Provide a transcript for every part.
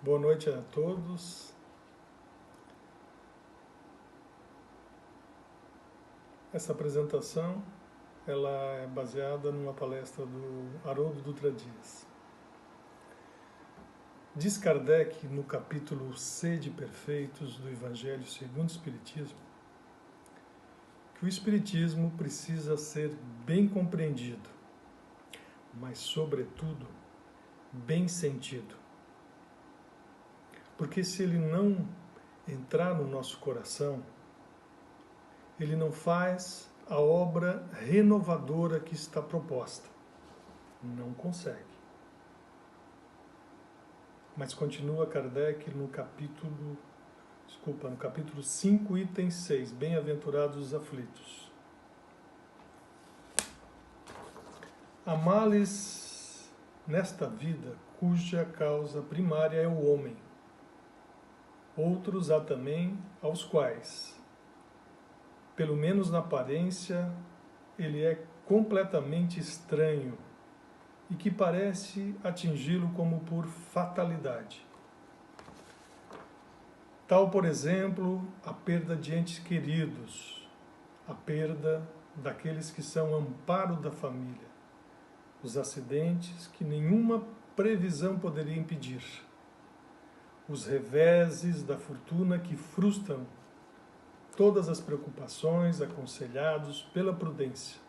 Boa noite a todos. Essa apresentação ela é baseada numa palestra do Haroldo Dutra Dias. Diz Kardec no capítulo Sede Perfeitos do Evangelho segundo o Espiritismo que o Espiritismo precisa ser bem compreendido, mas, sobretudo, bem sentido. Porque se ele não entrar no nosso coração, ele não faz a obra renovadora que está proposta. Não consegue. Mas continua Kardec no capítulo 5, item 6, Bem-aventurados os aflitos. Há males nesta vida cuja causa primária é o homem. Outros há também aos quais, pelo menos na aparência, ele é completamente estranho e que parece atingi-lo como por fatalidade. Tal, por exemplo, a perda de entes queridos, a perda daqueles que são amparo da família, os acidentes que nenhuma previsão poderia impedir, os reveses da fortuna que frustram todas as preocupações aconselhados pela prudência,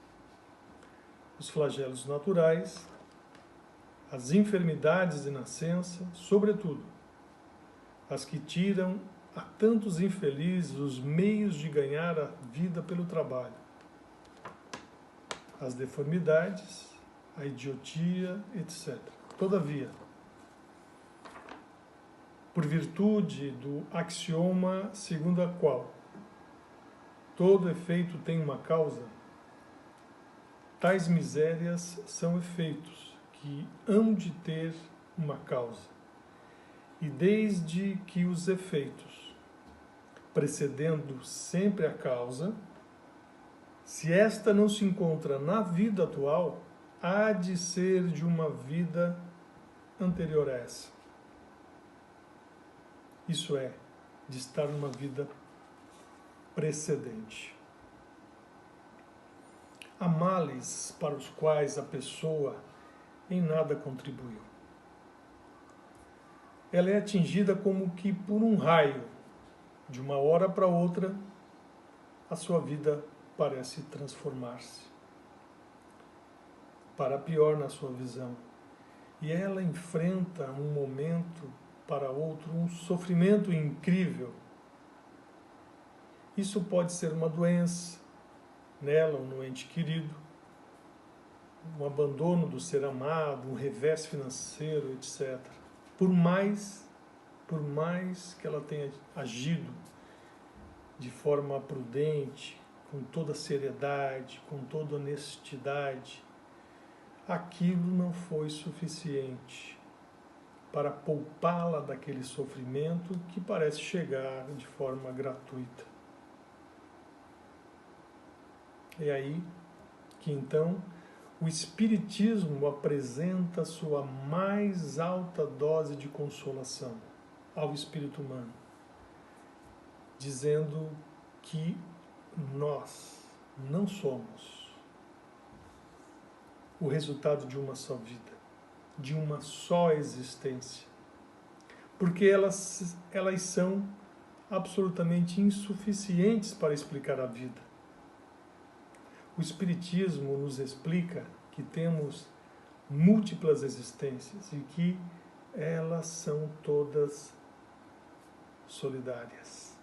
os flagelos naturais, as enfermidades de nascença, sobretudo, as que tiram a tantos infelizes os meios de ganhar a vida pelo trabalho, as deformidades, a idiotia, etc. Todavia, por virtude do axioma segundo a qual todo efeito tem uma causa, tais misérias são efeitos que hão de ter uma causa. E desde que os efeitos, precedendo sempre a causa, se esta não se encontra na vida atual, há de ser de uma vida anterior a essa. Isso é, de estar numa vida precedente. Há males para os quais a pessoa em nada contribuiu. Ela é atingida como que por um raio. De uma hora para outra, a sua vida parece transformar-se para pior na sua visão. E ela enfrenta um momento para outro um sofrimento incrível. Isso pode ser uma doença nela ou no ente querido, um abandono do ser amado, um revés financeiro, etc. Por mais que ela tenha agido de forma prudente, com toda seriedade, com toda honestidade, aquilo não foi suficiente para poupá-la daquele sofrimento que parece chegar de forma gratuita. É aí que então o Espiritismo apresenta sua mais alta dose de consolação ao espírito humano, dizendo que nós não somos o resultado de uma só vida, de uma só existência, porque elas são absolutamente insuficientes para explicar a vida. O Espiritismo nos explica que temos múltiplas existências e que elas são todas solidárias.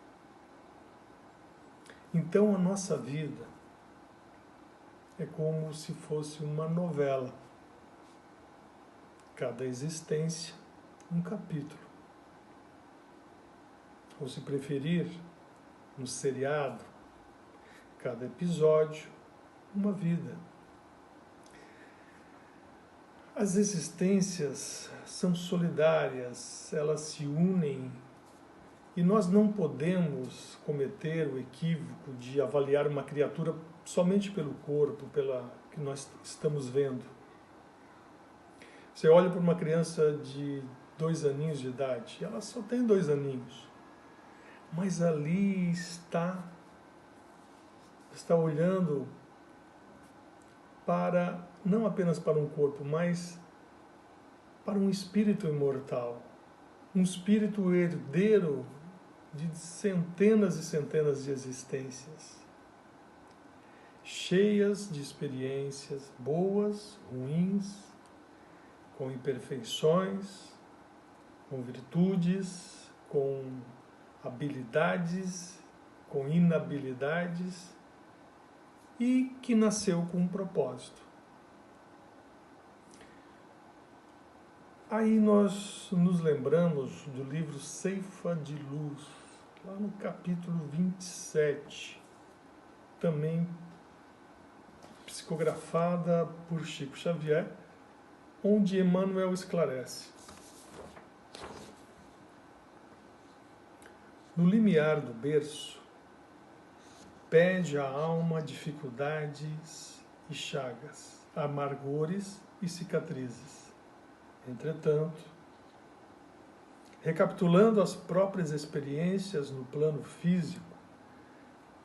Então a nossa vida é como se fosse uma novela. Cada existência, um capítulo. Ou se preferir, no seriado, cada episódio, uma vida. As existências são solidárias, elas se unem e nós não podemos cometer o equívoco de avaliar uma criatura somente pelo corpo, pela que nós estamos vendo. Você olha para uma criança de 2 aninhos de idade. Ela só tem 2 aninhos. Mas ali está olhando para, não apenas para um corpo, mas para um espírito imortal. Um espírito herdeiro de centenas e centenas de existências, cheias de experiências boas, ruins, com imperfeições, com virtudes, com habilidades, com inabilidades, e que nasceu com um propósito. Aí nós nos lembramos do livro Ceifa de Luz, lá no capítulo 27, também psicografada por Chico Xavier, onde Emmanuel esclarece. No limiar do berço, pede a alma dificuldades e chagas, amargores e cicatrizes. Entretanto, recapitulando as próprias experiências no plano físico,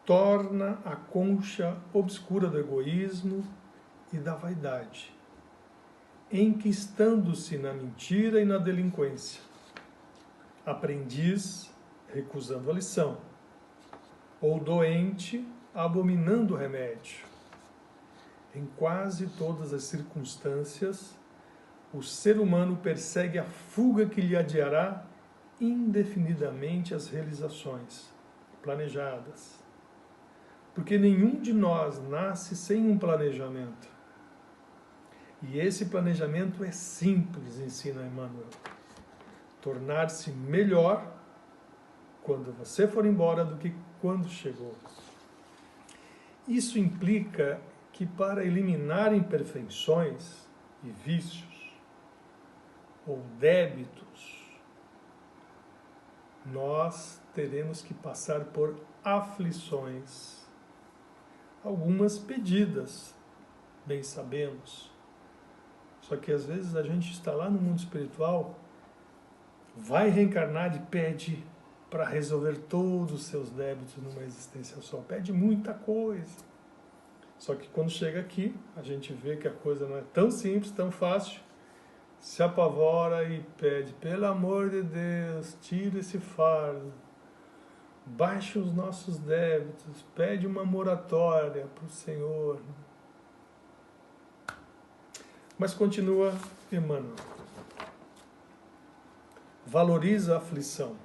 torna a concha obscura do egoísmo e da vaidade, enquistando-se na mentira e na delinquência, aprendiz recusando a lição, ou doente abominando o remédio. Em quase todas as circunstâncias, o ser humano persegue a fuga que lhe adiará indefinidamente as realizações planejadas. Porque nenhum de nós nasce sem um planejamento. E esse planejamento é simples, ensina Emmanuel. Tornar-se melhor quando você for embora do que quando chegou. Isso implica que para eliminar imperfeições e vícios, ou débitos, nós teremos que passar por aflições, algumas pedidas, bem sabemos. Só que às vezes a gente está lá no mundo espiritual, vai reencarnar e pede para resolver todos os seus débitos numa existência só. Pede muita coisa. Só que quando chega aqui, a gente vê que a coisa não é tão simples, tão fácil, se apavora e pede, pelo amor de Deus, tira esse fardo, baixe os nossos débitos, pede uma moratória para o Senhor. Mas continua Emmanuel. Valoriza a aflição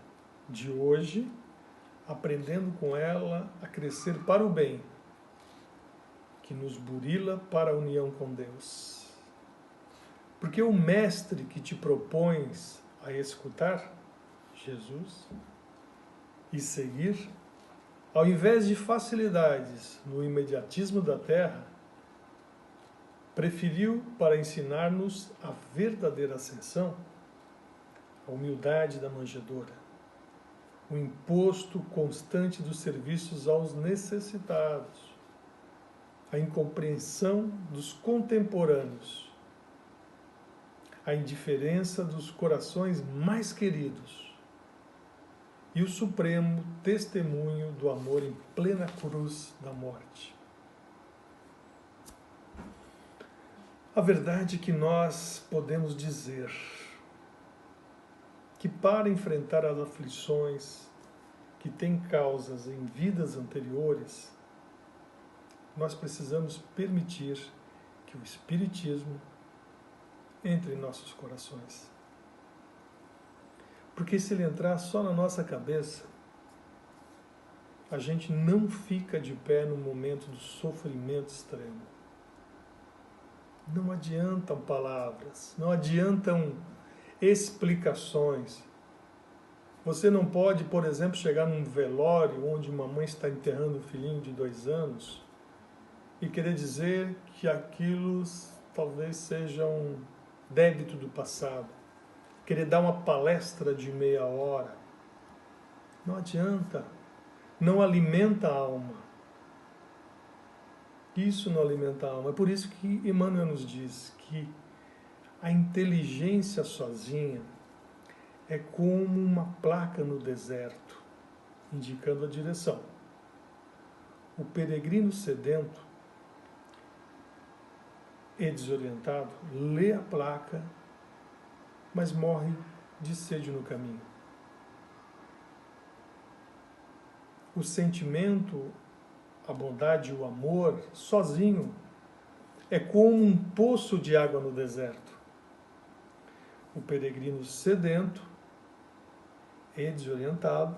de hoje, aprendendo com ela a crescer para o bem, que nos burila para a união com Deus. Porque o mestre que te propões a escutar, Jesus, e seguir, ao invés de facilidades no imediatismo da terra, preferiu para ensinar-nos a verdadeira ascensão, a humildade da manjedoura, o imposto constante dos serviços aos necessitados, a incompreensão dos contemporâneos, a indiferença dos corações mais queridos e o supremo testemunho do amor em plena cruz da morte. A verdade é que nós podemos dizer que para enfrentar as aflições que têm causas em vidas anteriores, nós precisamos permitir que o Espiritismo entre em nossos corações. Porque se ele entrar só na nossa cabeça, a gente não fica de pé no momento do sofrimento extremo. Não adiantam palavras, não adiantam explicações. Você não pode, por exemplo, chegar num velório onde uma mãe está enterrando um filhinho de 2 anos e querer dizer que aquilo talvez seja um débito do passado. Querer dar uma palestra de meia hora. Não adianta. Não alimenta a alma. Isso não alimenta a alma. É por isso que Emmanuel nos diz que a inteligência sozinha é como uma placa no deserto, indicando a direção. O peregrino sedento e desorientado lê a placa, mas morre de sede no caminho. O sentimento, a bondade e o amor, sozinho, é como um poço de água no deserto. O peregrino sedento e desorientado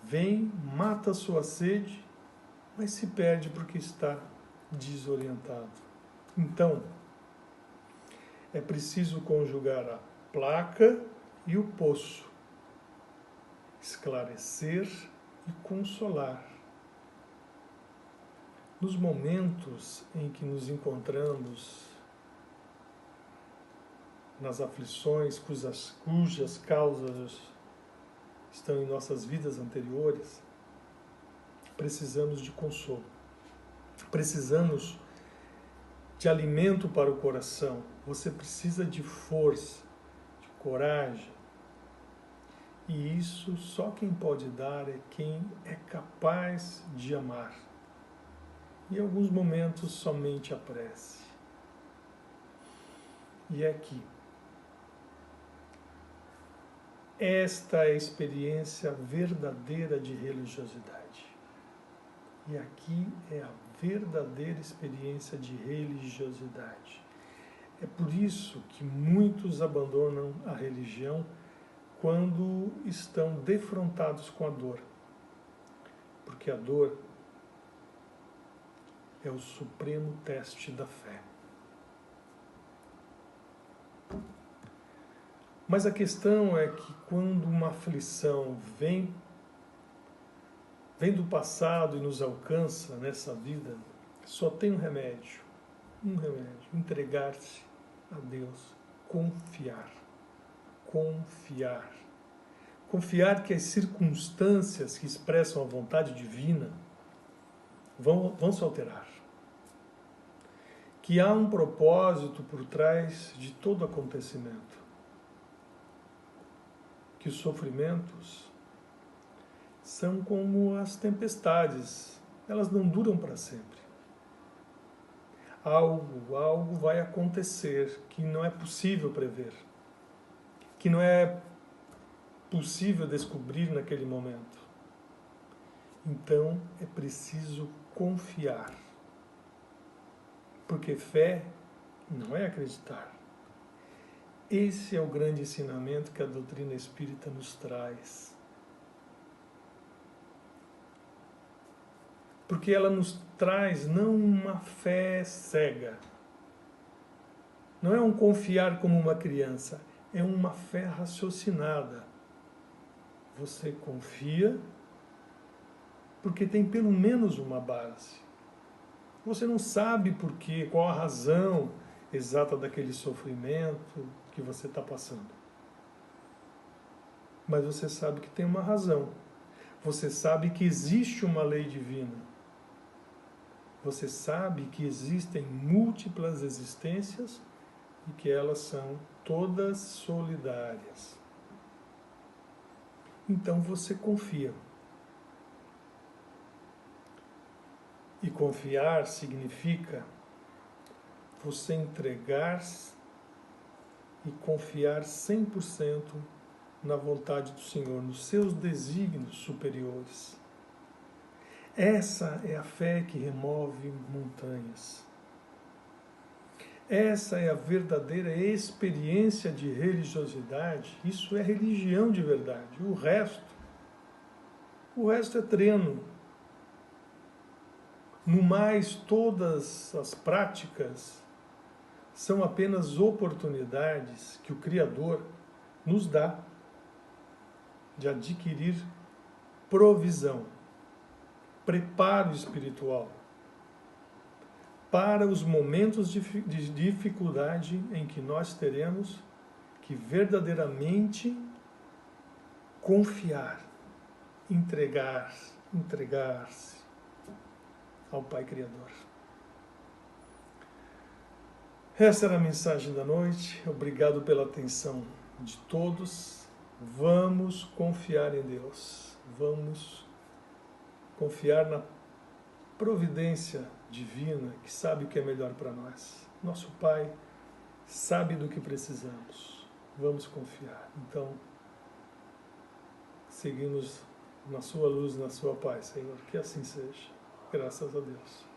vem, mata a sua sede, mas se perde porque está desorientado. Então, é preciso conjugar a placa e o poço, esclarecer e consolar. Nos momentos em que nos encontramos nas aflições cujas causas estão em nossas vidas anteriores, precisamos de consolo. Precisamos de alimento para o coração. Você precisa de força, de coragem. E isso só quem pode dar é quem é capaz de amar. E em alguns momentos somente a prece. E é aqui. Esta é a experiência verdadeira de religiosidade. E aqui é a verdadeira experiência de religiosidade. É por isso que muitos abandonam a religião quando estão defrontados com a dor. Porque a dor é o supremo teste da fé. Mas a questão é que quando uma aflição vem do passado e nos alcança nessa vida, só tem um remédio, entregar-se a Deus, confiar. Confiar que as circunstâncias que expressam a vontade divina vão se alterar. Que há um propósito por trás de todo acontecimento. Que os sofrimentos são como as tempestades, elas não duram para sempre. Algo vai acontecer que não é possível prever, que não é possível descobrir naquele momento. Então é preciso confiar, porque fé não é acreditar. Esse é o grande ensinamento que a doutrina espírita nos traz. Porque ela nos traz não uma fé cega, não é um confiar como uma criança, é uma fé raciocinada. Você confia porque tem pelo menos uma base. Você não sabe por quê, qual a razão exata daquele sofrimento que você está passando. Mas você sabe que tem uma razão. Você sabe que existe uma lei divina. Você sabe que existem múltiplas existências e que elas são todas solidárias. Então você confia. E confiar significa você entregar-se e confiar 100% na vontade do Senhor, nos seus desígnios superiores. Essa é a fé que remove montanhas. Essa é a verdadeira experiência de religiosidade. Isso é religião de verdade. O resto é treino. No mais, todas as práticas são apenas oportunidades que o Criador nos dá de adquirir provisão, preparo espiritual para os momentos de dificuldade em que nós teremos que verdadeiramente confiar, entregar-se ao Pai Criador. Essa era a mensagem da noite. Obrigado pela atenção. de todos, vamos confiar em Deus, vamos confiar na providência divina que sabe o que é melhor para nós. Nosso Pai sabe do que precisamos, vamos confiar. Então, seguimos na sua luz, na sua paz, Senhor, que assim seja. Graças a Deus.